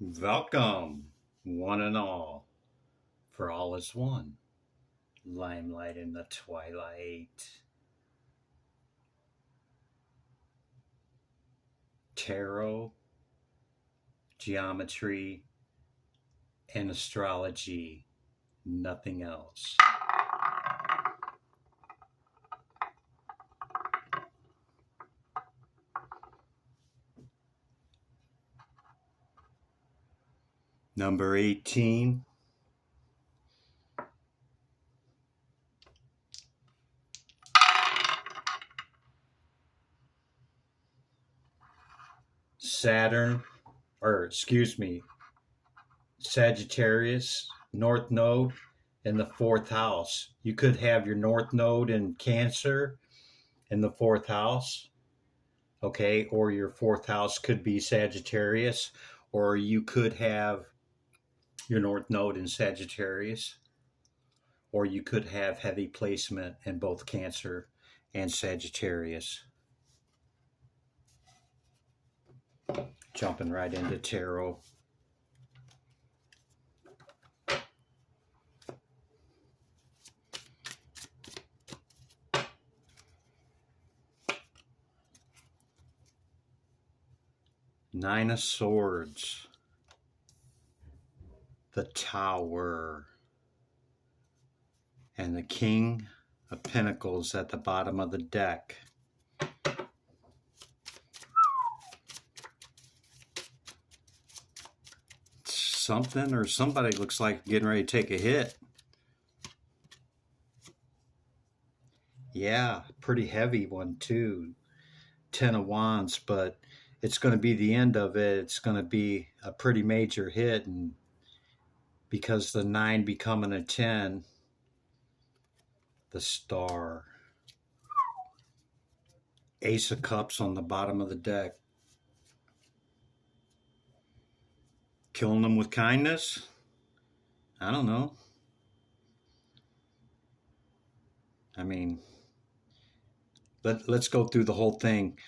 Welcome, one and all, for all is one. Limelight in the twilight. Tarot, geometry, and astrology. Nothing else. Number 18. Saturn, or excuse me, Sagittarius, North Node in the fourth house. You could have your North Node in Cancer in the fourth house, okay, or your fourth house could be Sagittarius, or you could have your North Node in Sagittarius, or you could have heavy placement in both Cancer and Sagittarius. Jumping right into tarot. Nine of Swords. The Tower. And the King of Pentacles at the bottom of the deck. Something or somebody looks like getting ready to take a hit. Yeah, pretty heavy one too. 10 of Wands, but it's going to be the end of it. It's going to be a pretty major hit, and because the 9 becoming a 10, the Star. Ace of Cups on the bottom of the deck. Killing them with kindness? I don't know. I mean, let's go through the whole thing.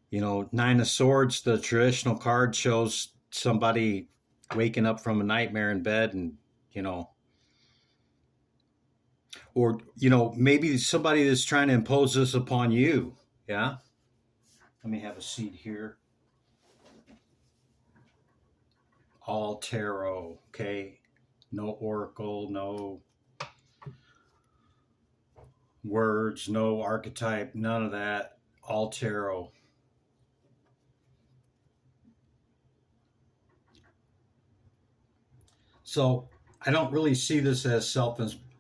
You know, Nine of Swords, the traditional card, shows somebody waking up from a nightmare in bed and, or, maybe somebody that's trying to impose this upon you. Yeah. Let me have a seat here. All tarot, okay? No oracle, no words, no archetype, none of that. All tarot. So I don't really see this as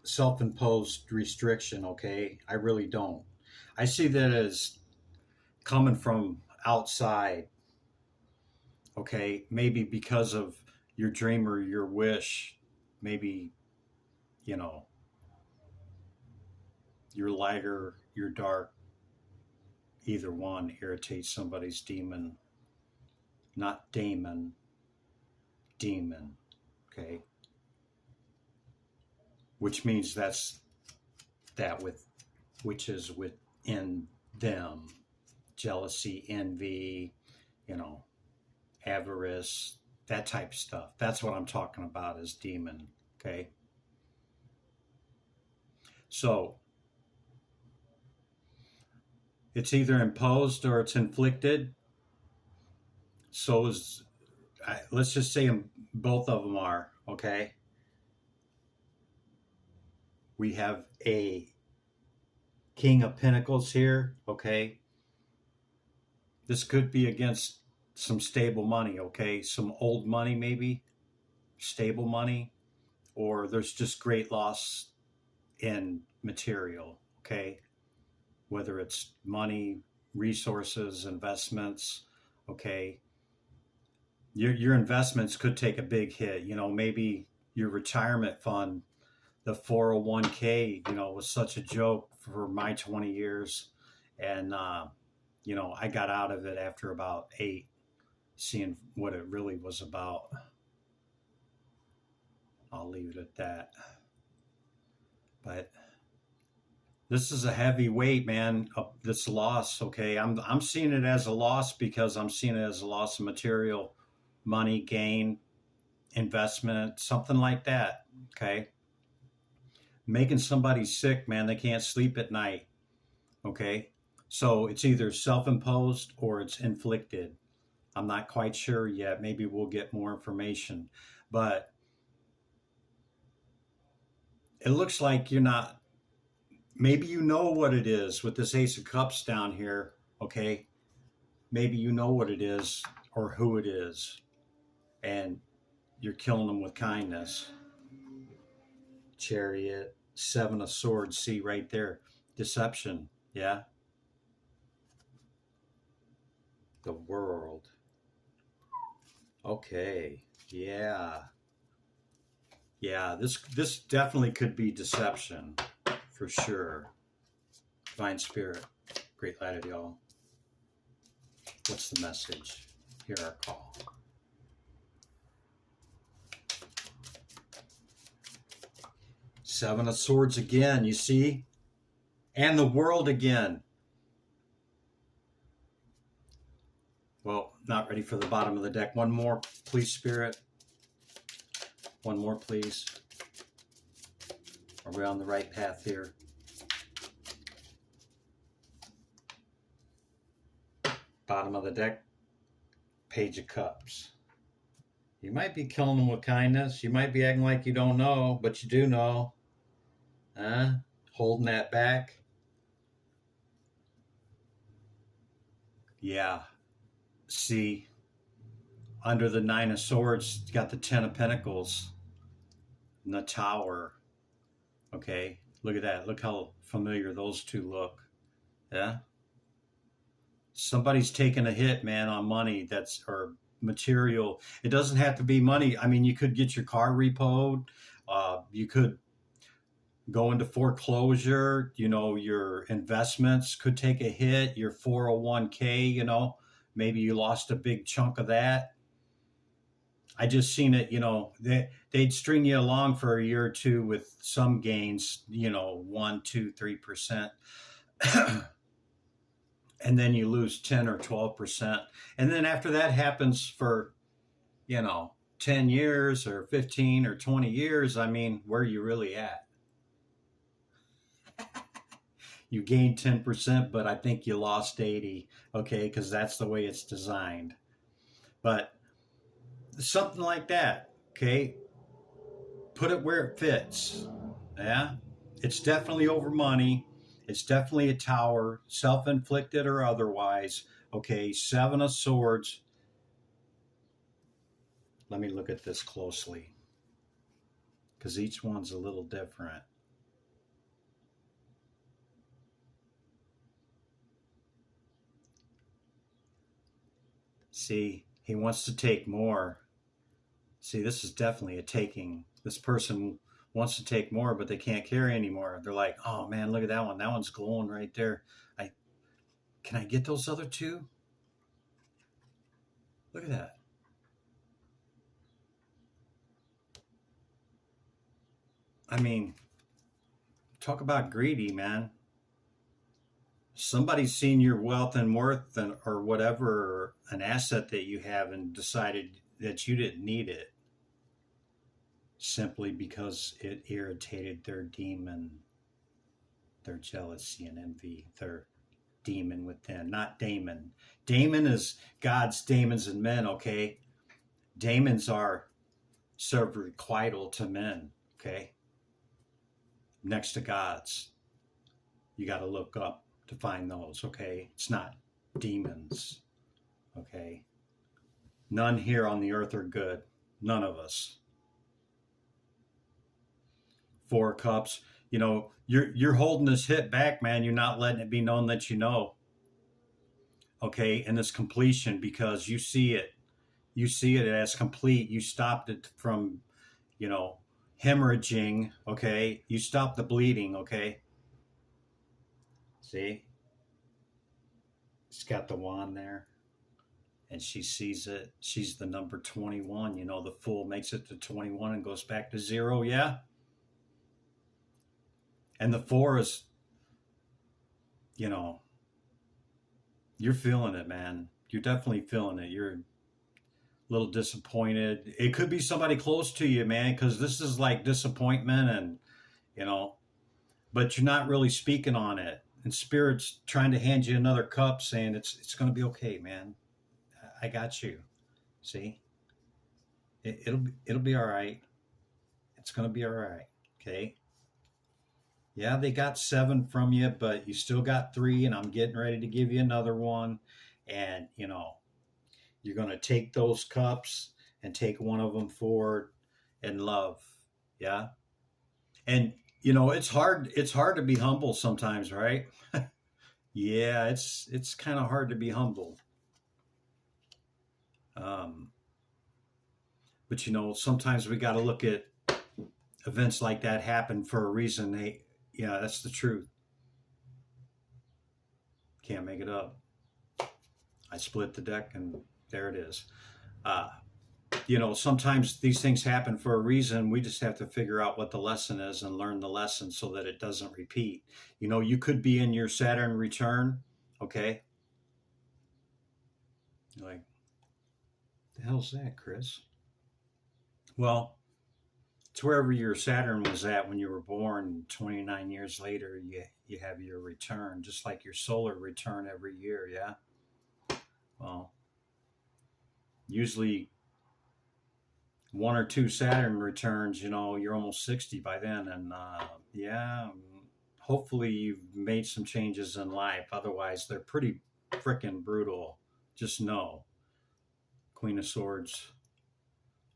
self-imposed restriction, okay? I really don't. I see that as coming from outside, okay? Maybe because of your dream or your wish, maybe, your light or your dark, either one irritates somebody's demon. Not daemon, demon, okay? Which means that's that which is within them. Jealousy, envy, avarice, that type of stuff. That's what I'm talking about as demon, okay? So it's either imposed or it's inflicted. So let's just say both of them are, okay? We have a King of Pentacles here, okay? This could be against some stable money, okay? Some old money maybe, stable money, or there's just great loss in material, okay? Whether it's money, resources, investments, okay? Your investments could take a big hit, maybe your retirement fund, the 401k, was such a joke for my 20 years. And, I got out of it after about 8, seeing what it really was about. I'll leave it at that. But this is a heavy weight, man, this loss, okay? I'm seeing it as a loss because I'm seeing it as a loss of material money gain, investment, something like that. Okay. Making somebody sick, man, they can't sleep at night. Okay. So it's either self-imposed or it's inflicted. I'm not quite sure yet. Maybe we'll get more information. But it looks like you're not, maybe you know what it is with this Ace of Cups down here. Okay. Maybe you know what it is or who it is. And you're killing them with kindness. Chariot, Seven of Swords, see right there. Deception. Yeah. The World. Okay. Yeah. Yeah, this definitely could be deception for sure. Divine Spirit, great light of y'all. What's the message? Hear our call. Seven of Swords again, you see? And the World again. Well, not ready for the bottom of the deck. One more, please, Spirit. One more, please. Are we on the right path here? Bottom of the deck, Page of Cups. You might be killing them with kindness. You might be acting like you don't know, but you do know. Holding that back. Yeah. See, under the Nine of Swords, you got the Ten of Pentacles and the Tower. Okay, look at that. Look how familiar those two look. Yeah. Somebody's taking a hit, man, on money that's, or material. It doesn't have to be money. I mean, you could get your car repoed. You could go into foreclosure. You know, your investments could take a hit. Your 401k, you know, maybe you lost a big chunk of that. I just seen it, you know, they'd string you along for a year or two with some gains, you know, 1, 2, 3%. And then you lose 10 or 12%. And then after that happens for, you know, 10 years or 15 or 20 years, I mean, where are you really at? You gained 10%, but I think you lost 80, okay, because that's the way it's designed. But something like that, okay? Put it where it fits, yeah? It's definitely over money. It's definitely a tower, self-inflicted or otherwise. Okay, Seven of Swords. Let me look at this closely because each one's a little different. See, he wants to take more. See, this is definitely a taking. This person wants to take more, but they can't carry anymore. They're like, oh man, look at that one. That one's glowing right there. Can I get those other two? Look at that. I mean, talk about greedy, man. Somebody's seen your wealth and worth or whatever, an asset that you have, and decided that you didn't need it simply because it irritated their demon, their jealousy and envy, their demon within, not daemon. Daemon is God's demons and men, okay? Daemons are serve requital to men, okay? Next to God's. You got to look up to find those, okay? It's not demons, okay? None here on the earth are good. None of us. Four Cups. You know, you're holding this hit back, man. You're not letting it be known that you know. Okay, and this completion, because you see it. You see it as complete. You stopped it from, you know, hemorrhaging, okay? You stopped the bleeding, okay? See? It's got the wand there. And she sees it. She's the number 21. You know, the Fool makes it to 21 and goes back to 0, yeah? And the 4 is, you know, you're feeling it, man. You're definitely feeling it. You're little disappointed. It could be somebody close to you, man, because this is like disappointment and, you know, but you're not really speaking on it. And Spirit's trying to hand you another cup saying it's going to be okay, man. I got you. See? It'll be all right. It's going to be all right. Okay? Yeah, they got 7 from you, but you still got 3 and I'm getting ready to give you another one. And, you know, you're going to take those cups and take one of them forward in love. Yeah? And you know, it's hard to be humble sometimes, right? Yeah, it's kind of hard to be humble. Um, but you know, sometimes we got to look at events like that happen for a reason. Yeah, that's the truth. Can't make it up. I split the deck, and there it is. Uh, you know, sometimes these things happen for a reason. We just have to figure out what the lesson is and learn the lesson so that it doesn't repeat. You know, you could be in your Saturn return, okay? You're like, the hell's that, Chris? Well, it's wherever your Saturn was at when you were born. 29 years later, you have your return, just like your solar return every year, yeah? Well, usually 1 or 2 Saturn returns, you know, you're almost 60 by then. And yeah, hopefully you've made some changes in life. Otherwise, they're pretty freaking brutal. Just know. Queen of Swords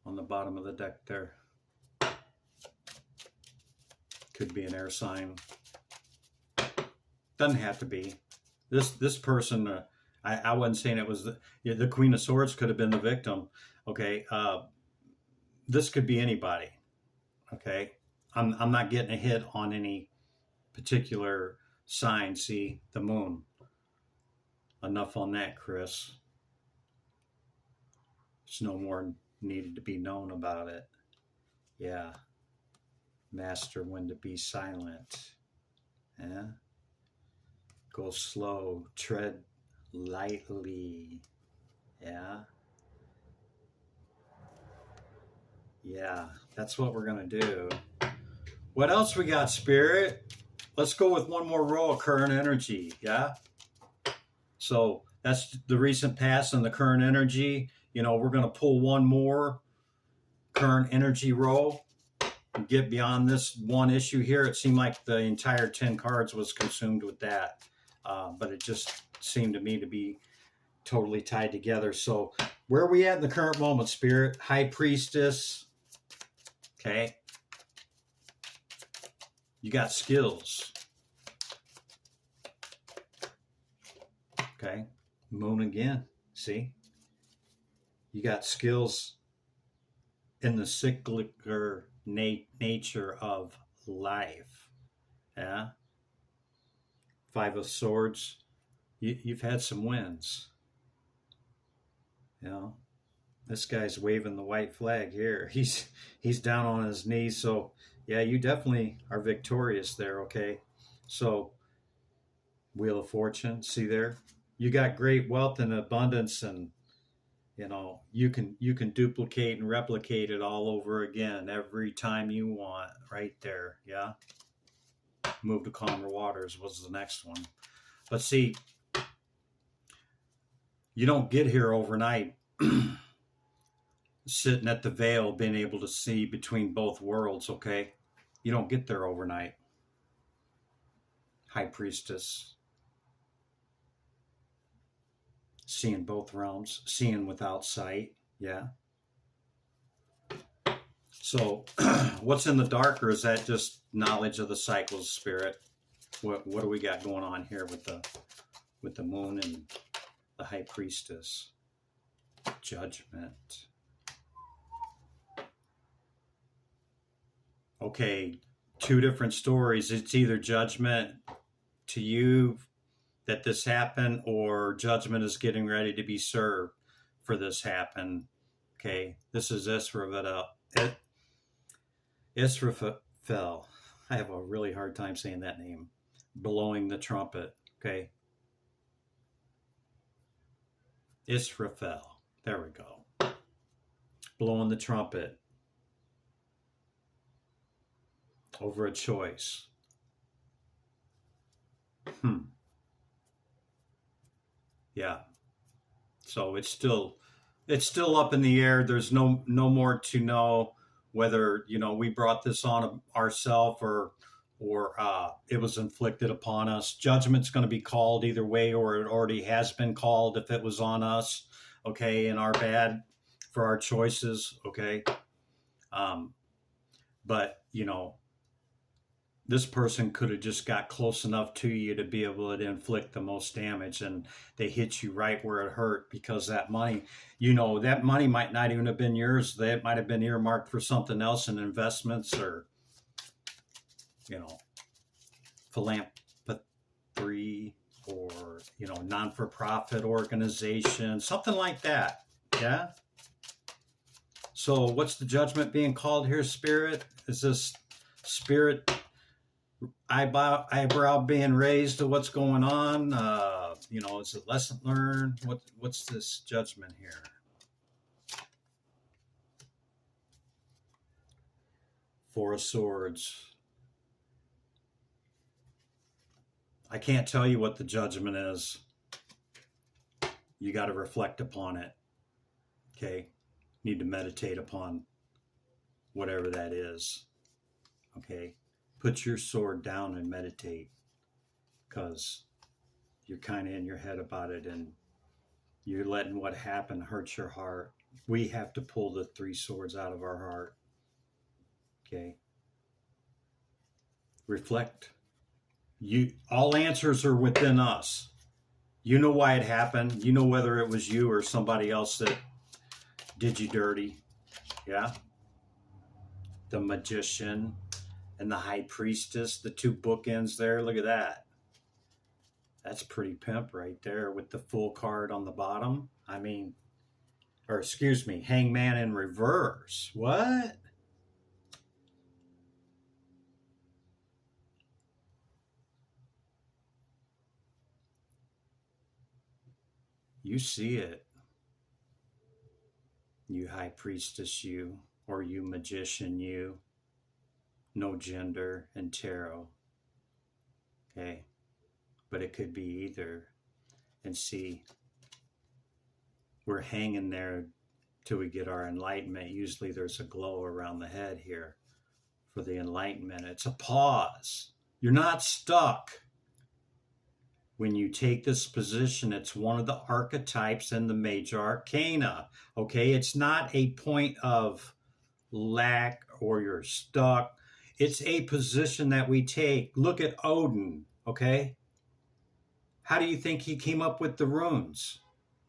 on the bottom of the deck there. Could be an air sign. Doesn't have to be. This person, I wasn't saying it was the Queen of Swords could have been the victim. Okay, this could be anybody. Okay, I'm not getting a hit on any particular sign. See, the moon. Enough on that, Chris. There's no more needed to be known about it. Yeah. Master when to be silent. Yeah. Go slow. Tread lightly. Yeah. Yeah. That's what we're going to do. What else we got, Spirit? Let's go with one more row of current energy. Yeah. So that's the recent past and the current energy. You know, we're going to pull one more current energy row and get beyond this one issue here. It seemed like the entire 10 cards was consumed with that. But it just seemed to me to be totally tied together. So where are we at in the current moment, Spirit? High Priestess. Okay. You got skills. Okay. Moon again. See? You got skills in the cyclical nature of life. Yeah. 5 of Swords. You've had some wins. You know, this guy's waving the white flag here. He's down on his knees. So yeah, you definitely are victorious there. Okay. So Wheel of Fortune, see there? You got great wealth and abundance, and you know, you can duplicate and replicate it all over again every time you want, right there. Yeah. Move to calmer waters was the next one. But see, you don't get here overnight. Sitting at the veil, being able to see between both worlds, okay? You don't get there overnight. High Priestess. Seeing both realms, seeing without sight, yeah. So what's in the dark, or is that just knowledge of the cycles, Spirit? What do we got going on here with the moon and the High Priestess? Judgment. Okay, 2 different stories. It's either judgment to you that this happened, or judgment is getting ready to be served for this happen. Okay, this is Israfel. I have a really hard time saying that name. Blowing the trumpet. Okay, Israfel. There we go. blowing the trumpet over a choice. Yeah. So it's still up in the air. There's no more to know whether we brought this on ourselves or it was inflicted upon us. Judgment's going to be called either way, or it already has been called if it was on us. Okay, and our bad for our choices. Okay, but this person could have just got close enough to you to be able to inflict the most damage, and they hit you right where it hurt, because that money, that money might not even have been yours. That might have been earmarked for something else in investments or, philanthropy or, non-for-profit organization, something like that. Yeah. So what's the judgment being called here, Spirit? Is this Spirit eyebrow being raised to what's going on? Is it lesson learned? What's this judgment here? Four of Swords. I can't tell you what the judgment is. You got to reflect upon it. Okay? Need to meditate upon whatever that is. Okay? Put your sword down and meditate, because you're kind of in your head about it and you're letting what happened hurt your heart. We have to pull the three swords out of our heart. Okay? Reflect. All answers are within us. You know why it happened. You know whether it was you or somebody else that did you dirty. Yeah? The Magician and the High Priestess, the two bookends there. Look at that. That's pretty pimp right there with the Fool card on the bottom. Hangman in reverse. What? You see it. You High Priestess, you, or you Magician, you. No gender in tarot. Okay? But it could be either. And see, we're hanging there till we get our enlightenment. Usually there's a glow around the head here for the enlightenment. It's a pause. You're not stuck. When you take this position, it's one of the archetypes in the major arcana. Okay, it's not a point of lack or you're stuck. It's a position that we take. Look at Odin, okay? How do you think he came up with the runes?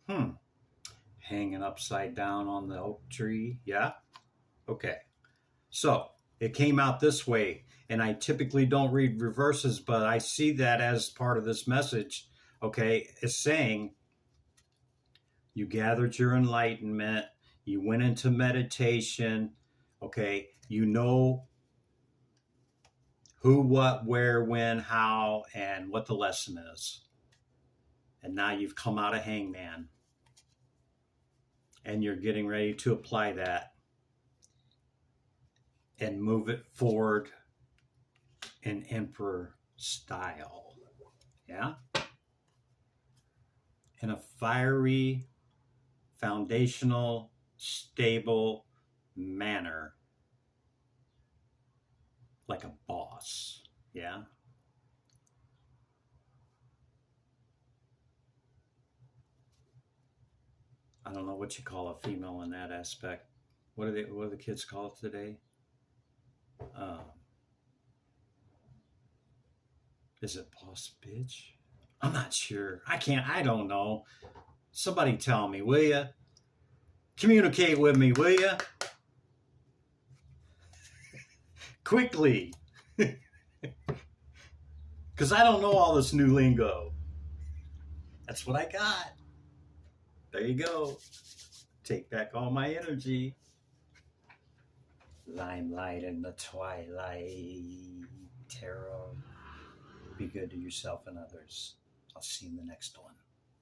Hanging upside down on the oak tree. Yeah? Okay. So it came out this way. And I typically don't read reverses, but I see that as part of this message. Okay. It's saying you gathered your enlightenment. You went into meditation. Okay. You know who, what, where, when, how, and what the lesson is. And now you've come out of Hangman. And you're getting ready to apply that and move it forward in Emperor style. Yeah? In a fiery, foundational, stable manner. Like a boss. Yeah? I don't know what you call a female in that aspect. What do the kids call it today? Is it boss bitch? I'm not sure. I don't know. Somebody tell me, will ya? Communicate with me, will ya? Quickly. Because I don't know all this new lingo. That's what I got. There you go. Take back all my energy. Limelight in the twilight. Tarot. Be good to yourself and others. I'll see you in the next one.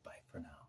Bye for now.